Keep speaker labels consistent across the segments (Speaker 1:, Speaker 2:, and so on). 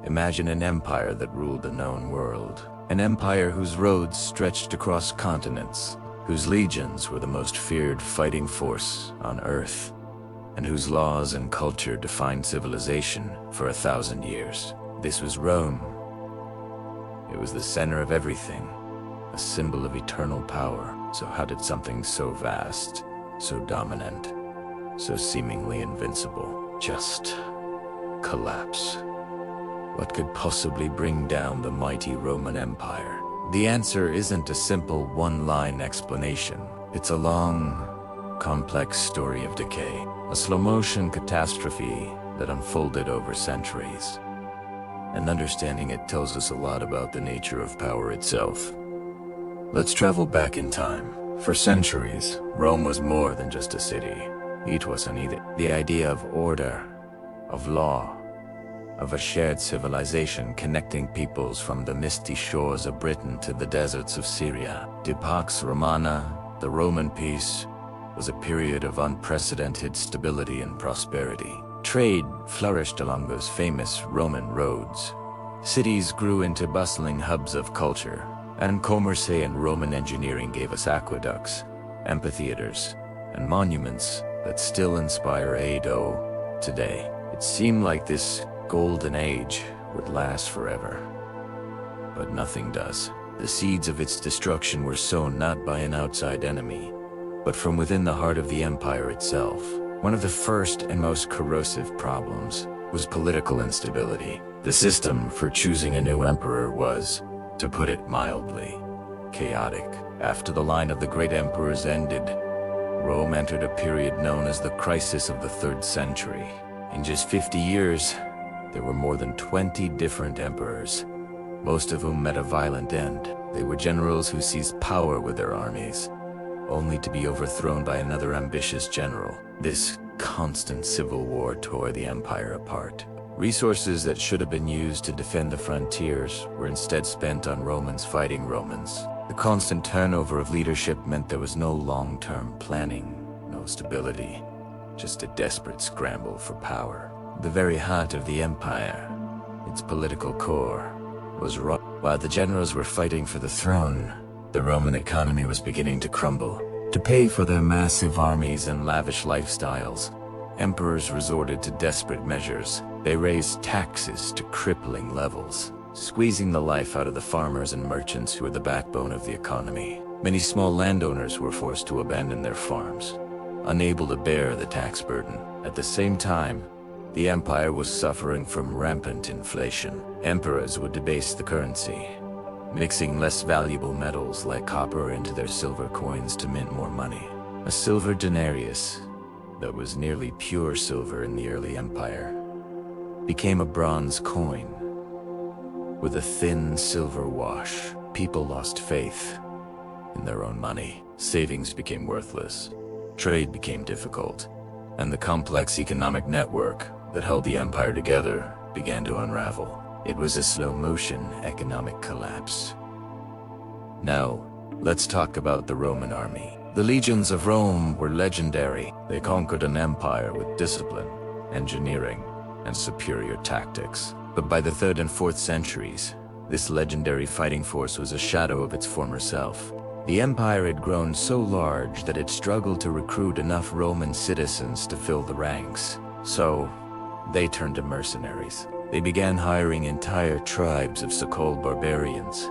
Speaker 1: Imagine an empire that ruled a known world. An empire whose roads stretched across continents, whose legions were the most feared fighting force on Earth, and whose laws and culture defined civilization for 1,000 years. This was Rome. It was the center of everything, a symbol of eternal power. So how did something so vast, so dominant, so seemingly invincible, just collapse? What could possibly bring down the mighty Roman Empire? The answer isn't a simple one-line explanation. It's a long, complex story of decay, a slow-motion catastrophe that unfolded over centuries. And understanding it tells us a lot about the nature of power itself. Let's travel back in time. For centuries, Rome was more than just a city. It was the idea of order, of law, of a shared civilization connecting peoples from the misty shores of Britain to the deserts of Syria. De Pax Romana, the Roman peace, was a period of unprecedented stability and prosperity. Trade flourished along those famous Roman roads. Cities grew into bustling hubs of culture, and commerce and Roman engineering gave us aqueducts, amphitheaters, and monuments that still inspire awe today. It seemed like this golden age would last forever. But nothing does. The seeds of its destruction were sown not by an outside enemy, but from within the heart of the empire itself. One of the first and most corrosive problems was political instability. The system for choosing a new emperor was, to put it mildly, chaotic. After the line of the great emperors ended, Rome entered a period known as the crisis of the 3rd century. In just 50 years, there were more than 20 different emperors, most of whom met a violent end. They were generals who seized power with their armies, only to be overthrown by another ambitious general. This constant civil war tore the empire apart. Resources that should have been used to defend the frontiers were instead spent on Romans fighting Romans. The constant turnover of leadership meant there was no long-term planning, no stability, just a desperate scramble for power. The very heart of the empire, its political core, was rocked. While the generals were fighting for the throne, the Roman economy was beginning to crumble. To pay for their massive armies and lavish lifestyles, emperors resorted to desperate measures. They raised taxes to crippling levels, squeezing the life out of the farmers and merchants who were the backbone of the economy. Many small landowners were forced to abandon their farms, unable to bear the tax burden. At the same time, the empire was suffering from rampant inflation. Emperors would debase the currency, mixing less valuable metals like copper into their silver coins to mint more money. A silver denarius, that was nearly pure silver in the early empire, became a bronze coin. With a thin silver wash, people lost faith in their own money. Savings became worthless, trade became difficult, and the complex economic network that held the empire together began to unravel. It was a slow-motion economic collapse. Now, let's talk about the Roman army. The legions of Rome were legendary. They conquered an empire with discipline, engineering, and superior tactics. But by the 3rd and 4th centuries, this legendary fighting force was a shadow of its former self. The empire had grown so large that it struggled to recruit enough Roman citizens to fill the ranks. So, they turned to mercenaries. They began hiring entire tribes of so-called barbarians.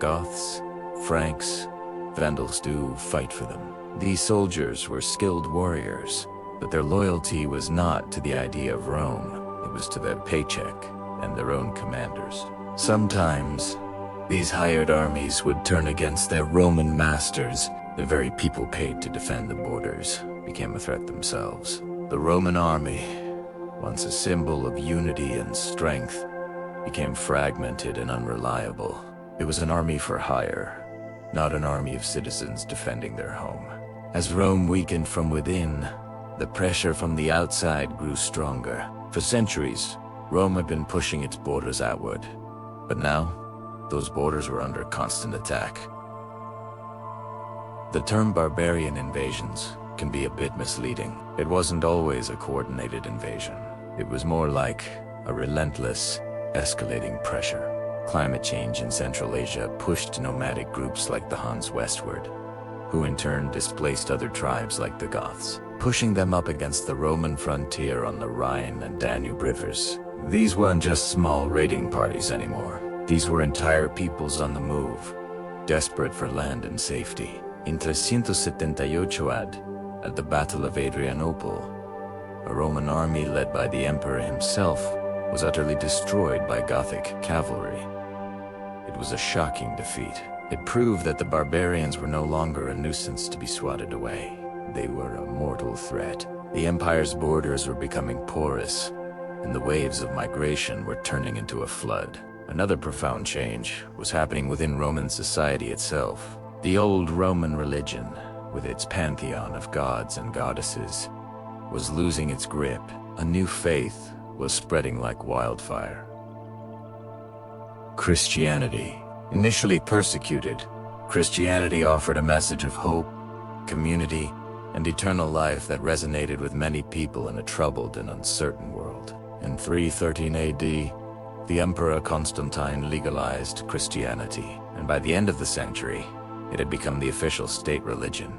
Speaker 1: Goths, Franks, Vandals to fight for them. These soldiers were skilled warriors, but their loyalty was not to the idea of Rome. It was to their paycheck and their own commanders. Sometimes, these hired armies would turn against their Roman masters. The very people paid to defend the borders became a threat themselves. The Roman army, once a symbol of unity and strength, became fragmented and unreliable. It was an army for hire, not an army of citizens defending their home. As Rome weakened from within, the pressure from the outside grew stronger. For centuries, Rome had been pushing its borders outward, but now, those borders were under constant attack. The term barbarian invasions can be a bit misleading. It wasn't always a coordinated invasion. It was more like a relentless, escalating pressure. Climate change in Central Asia pushed nomadic groups like the Huns westward, who in turn displaced other tribes like the Goths, pushing them up against the Roman frontier on the Rhine and Danube rivers. These weren't just small raiding parties anymore. These were entire peoples on the move, desperate for land and safety. In 378 AD, at the Battle of Adrianople, a Roman army led by the emperor himself was utterly destroyed by Gothic cavalry. It was a shocking defeat. It proved that the barbarians were no longer a nuisance to be swatted away. They were a mortal threat. The empire's borders were becoming porous, and the waves of migration were turning into a flood. Another profound change was happening within Roman society itself. The old Roman religion, with its pantheon of gods and goddesses, was losing its grip. A new faith was spreading like wildfire. Christianity. Initially persecuted, Christianity offered a message of hope, community, and eternal life that resonated with many people in a troubled and uncertain world. In 313 AD, the Emperor Constantine legalized Christianity, and by the end of the century, it had become the official state religion.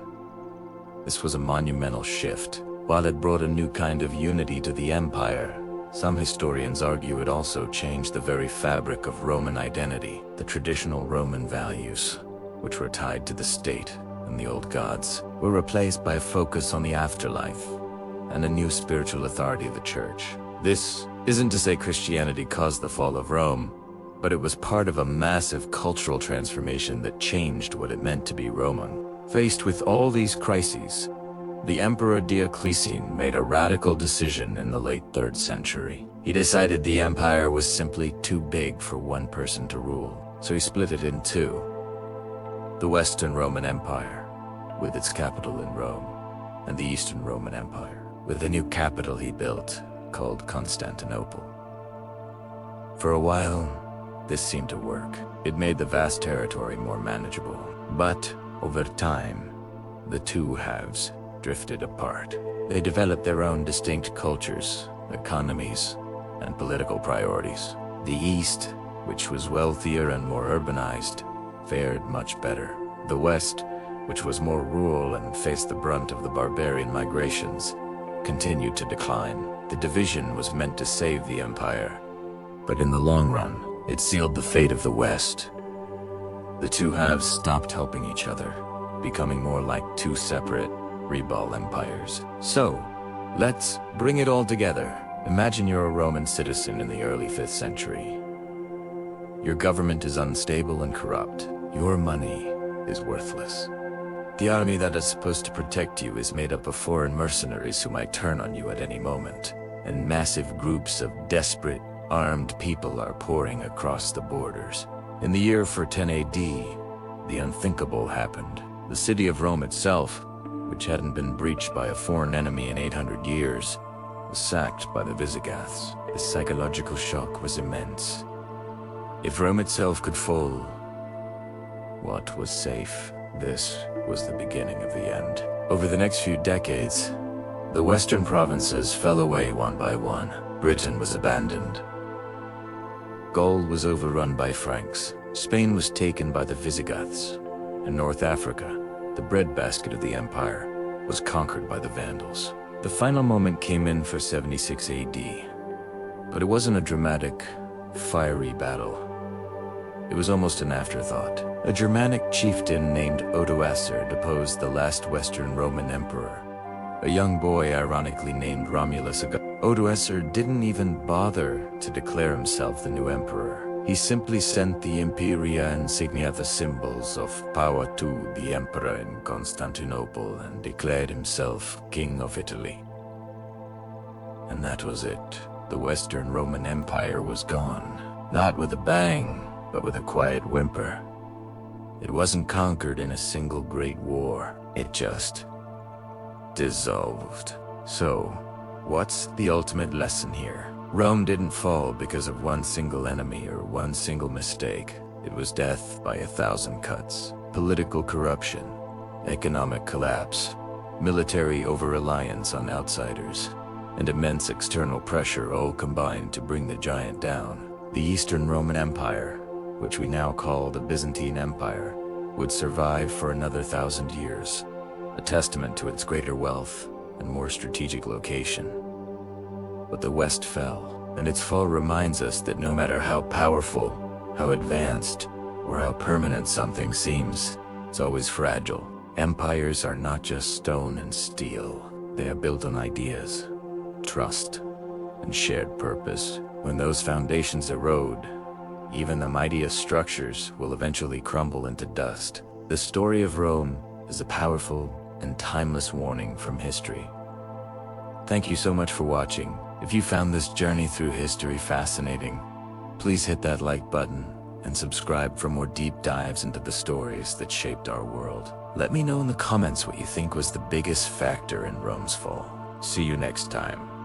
Speaker 1: This was a monumental shift. While it brought a new kind of unity to the empire, some historians argue it also changed the very fabric of Roman identity. The traditional Roman values, which were tied to the state and the old gods, were replaced by a focus on the afterlife and a new spiritual authority of the church. This isn't to say Christianity caused the fall of Rome, but it was part of a massive cultural transformation that changed what it meant to be Roman. Faced with all these crises, the Emperor Diocletian made a radical decision in the late 3rd century. He decided the empire was simply too big for one person to rule, so he split it in two. The Western Roman Empire, with its capital in Rome, and the Eastern Roman Empire, with a new capital he built, called Constantinople. For a while, this seemed to work. It made the vast territory more manageable. But, over time, the two halves drifted apart. They developed their own distinct cultures, economies, and political priorities. The East, which was wealthier and more urbanized, fared much better. The West, which was more rural and faced the brunt of the barbarian migrations, continued to decline. The division was meant to save the empire, but in the long run, it sealed the fate of the West. The two halves stopped helping each other, becoming more like two separate, rebel empires. So, let's bring it all together. Imagine you're a Roman citizen in the early 5th century. Your government is unstable and corrupt. Your money is worthless. The army that is supposed to protect you is made up of foreign mercenaries who might turn on you at any moment. And massive groups of desperate, armed people are pouring across the borders. In the year 410 AD, the unthinkable happened. The city of Rome itself, which hadn't been breached by a foreign enemy in 800 years, was sacked by the Visigoths. The psychological shock was immense. If Rome itself could fall, what was safe? This was the beginning of the end. Over the next few decades, the western provinces fell away one by one. Britain was abandoned. Gaul was overrun by Franks. Spain was taken by the Visigoths. And North Africa, the breadbasket of the empire, was conquered by the Vandals. The final moment came in for 76 AD, but it wasn't a dramatic, fiery battle. It was almost an afterthought. A Germanic chieftain named Odoacer deposed the last Western Roman emperor, a young boy ironically named Romulus Augustus. Odoacer didn't even bother to declare himself the new emperor. He simply sent the imperia insignia, the symbols of power, to the emperor in Constantinople and declared himself king of Italy. And that was it. The Western Roman Empire was gone. Not with a bang, but with a quiet whimper. It wasn't conquered in a single great war. It just dissolved. So, what's the ultimate lesson here? Rome didn't fall because of one single enemy or one single mistake. It was death by 1,000 cuts. Political corruption, economic collapse, military over-reliance on outsiders, and immense external pressure all combined to bring the giant down. The Eastern Roman Empire, which we now call the Byzantine Empire, would survive for another 1,000 years, a testament to its greater wealth and more strategic location. But the West fell, and its fall reminds us that no matter how powerful, how advanced, or how permanent something seems, it's always fragile. Empires are not just stone and steel. They are built on ideas, trust, and shared purpose. When those foundations erode, even the mightiest structures will eventually crumble into dust. The story of Rome is a powerful and timeless warning from history. Thank you so much for watching. If you found this journey through history fascinating, please hit that like button and subscribe for more deep dives into the stories that shaped our world. Let me know in the comments what you think was the biggest factor in Rome's fall. See you next time.